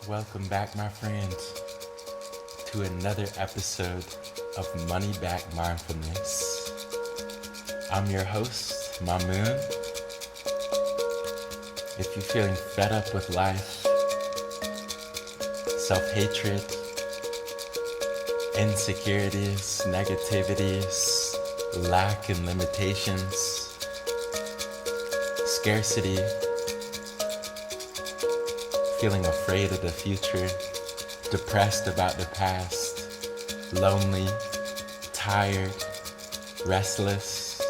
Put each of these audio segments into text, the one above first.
Welcome back, my friends, to another episode of Money Back Mindfulness. I'm your host, Mamoon. If you're feeling fed up with life, self-hatred, insecurities, negativities, lack and limitations, scarcity, feeling afraid of the future, depressed about the past, lonely, tired, restless,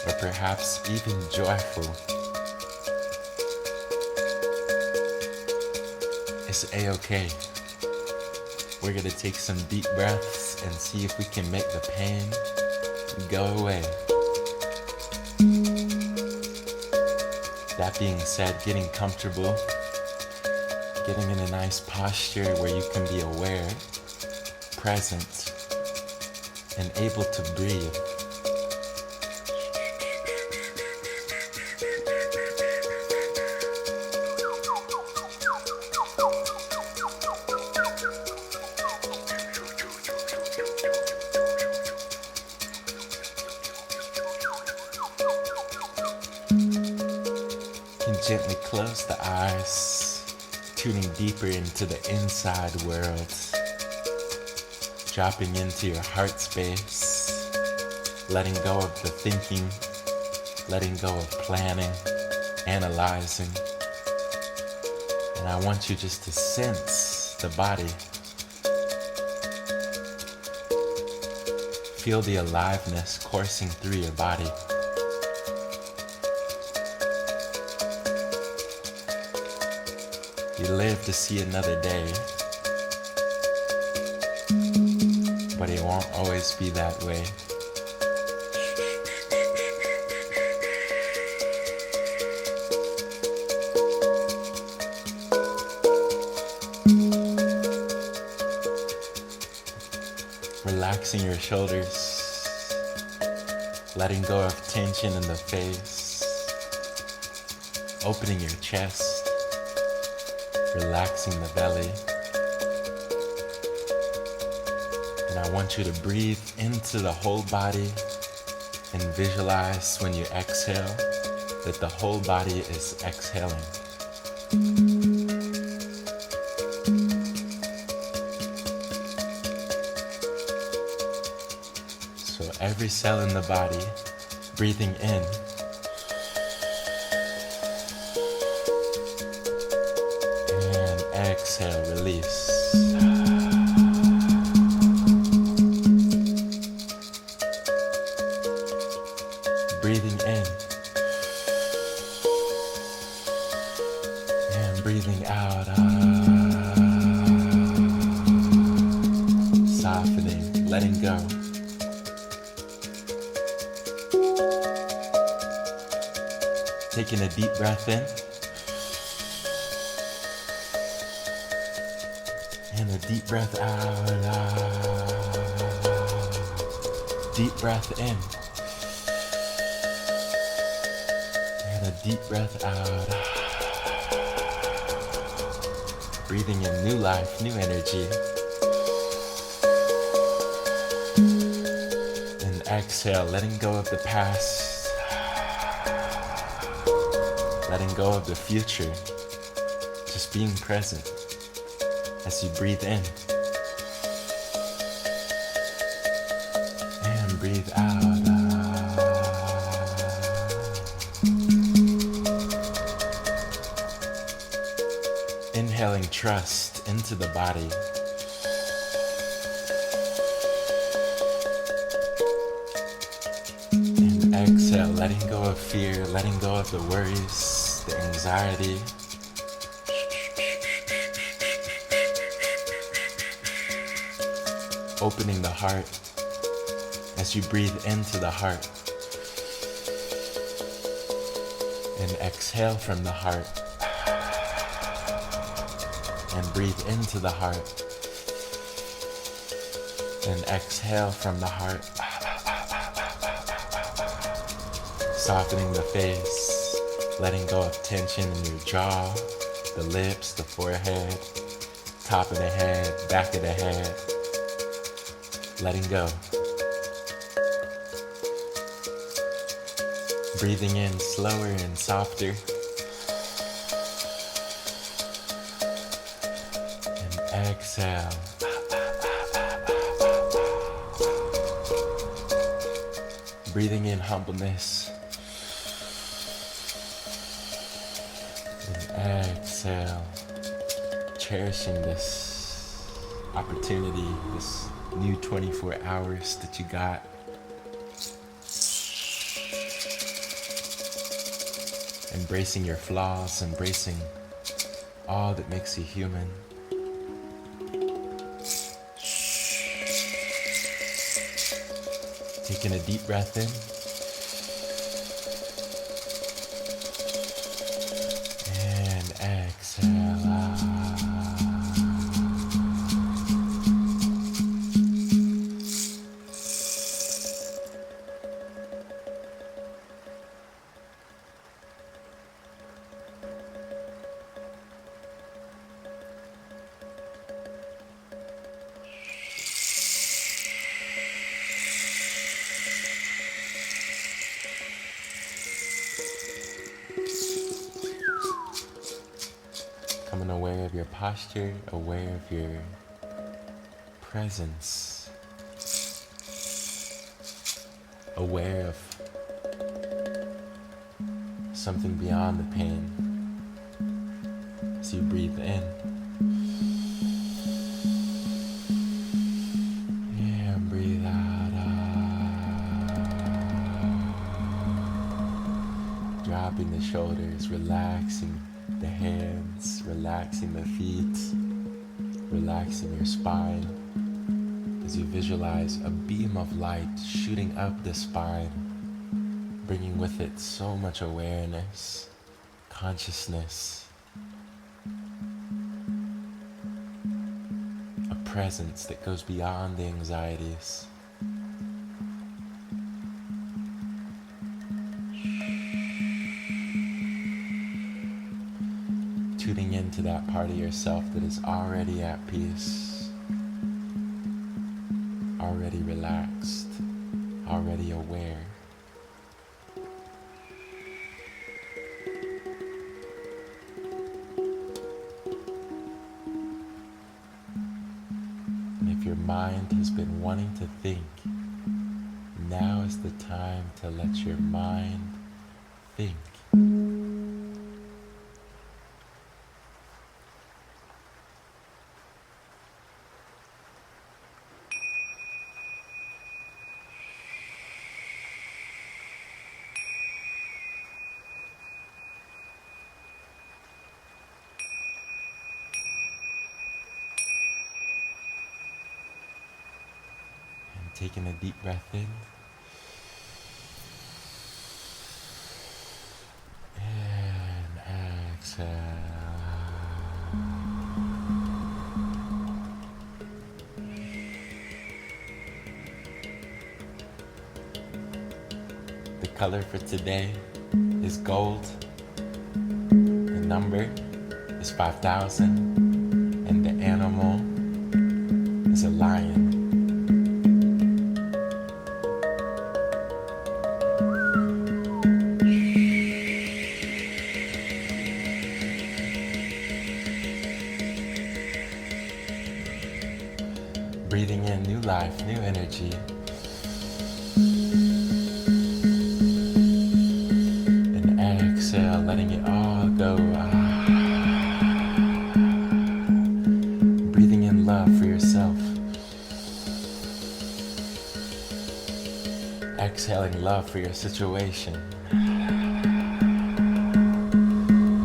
or perhaps even joyful, it's a-okay. We're gonna take some deep breaths and see if we can make the pain go away. That being said, getting comfortable, getting in a nice posture where you can be aware, present, and able to breathe. You can gently close the eyes, tuning deeper into the inside world, dropping into your heart space, letting go of the thinking, letting go of planning, analyzing. And I want you just to sense the body. Feel the aliveness coursing through your body. You live to see another day, but it won't always be that way. Relaxing your shoulders, letting go of tension in the face, opening your chest, relaxing the belly. And I want you to breathe into the whole body and visualize when you exhale that the whole body is exhaling. So every cell in the body breathing in, exhale, release. Breathing in and breathing out. Softening, letting go. Taking a deep breath in. And a deep breath out. Deep breath in. And a deep breath out. Breathing in new life, new energy. And exhale, letting go of the past. Letting go of the future. Just being present as you breathe in and breathe out. Inhaling trust into the body. And exhale, letting go of fear, letting go of the worries, the anxiety. Opening the heart as you breathe into the heart and exhale from the heart and breathe into the heart and exhale from the heart, softening the face, letting go of tension in your jaw, the lips, the forehead, top of the head, back of the head. Letting go. Breathing in slower and softer. And exhale. Breathing in humbleness. And exhale. Cherishing this opportunity, this new 24 hours that you got. Embracing your flaws, embracing all that makes you human. Taking a deep breath in. And exhale. Becoming aware of your posture, aware of your presence, aware of something beyond the pain. So you breathe in and breathe out. Dropping the shoulders, relaxing the hands, relaxing the feet, relaxing your spine as you visualize a beam of light shooting up the spine, bringing with it so much awareness, consciousness, a presence that goes beyond the anxieties. Tuning into that part of yourself that is already at peace, already relaxed, already aware. And if your mind has been wanting to think, now is the time to let your mind think. Taking a deep breath in and exhale. The color for today is gold. The number is 5,000 and the animal is a lion. Breathing in new life, new energy. And exhale, letting it all go. Breathing in love for yourself. Exhaling love for your situation.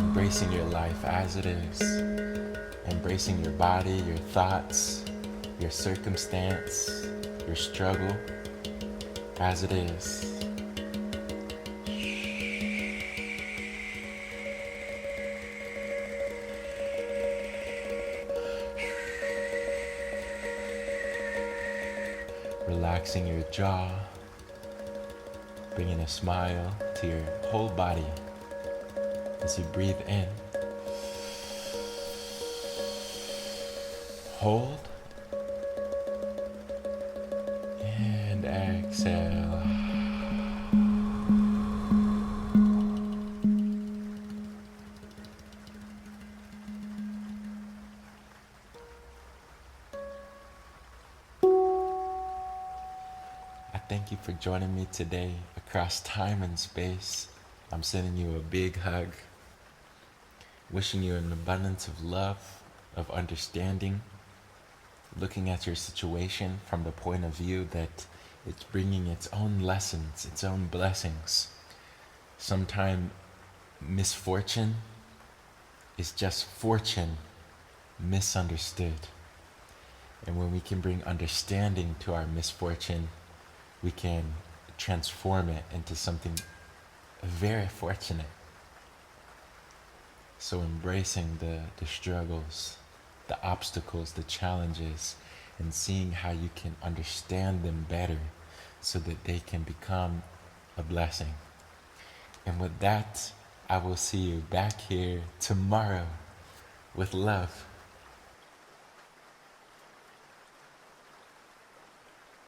Embracing your life as it is. Embracing your body, your thoughts, your circumstance, your struggle, as it is. Relaxing your jaw, bringing a smile to your whole body as you breathe in. Hold and exhale. I thank you for joining me today across time and space. I'm sending you a big hug, wishing you an abundance of love, of understanding, looking at your situation from the point of view that it's bringing its own lessons, its own blessings. Sometimes misfortune is just fortune misunderstood. And when we can bring understanding to our misfortune, we can transform it into something very fortunate. So embracing the struggles, the obstacles, the challenges, and seeing how you can understand them better so that they can become a blessing. And with that, I will see you back here tomorrow with love.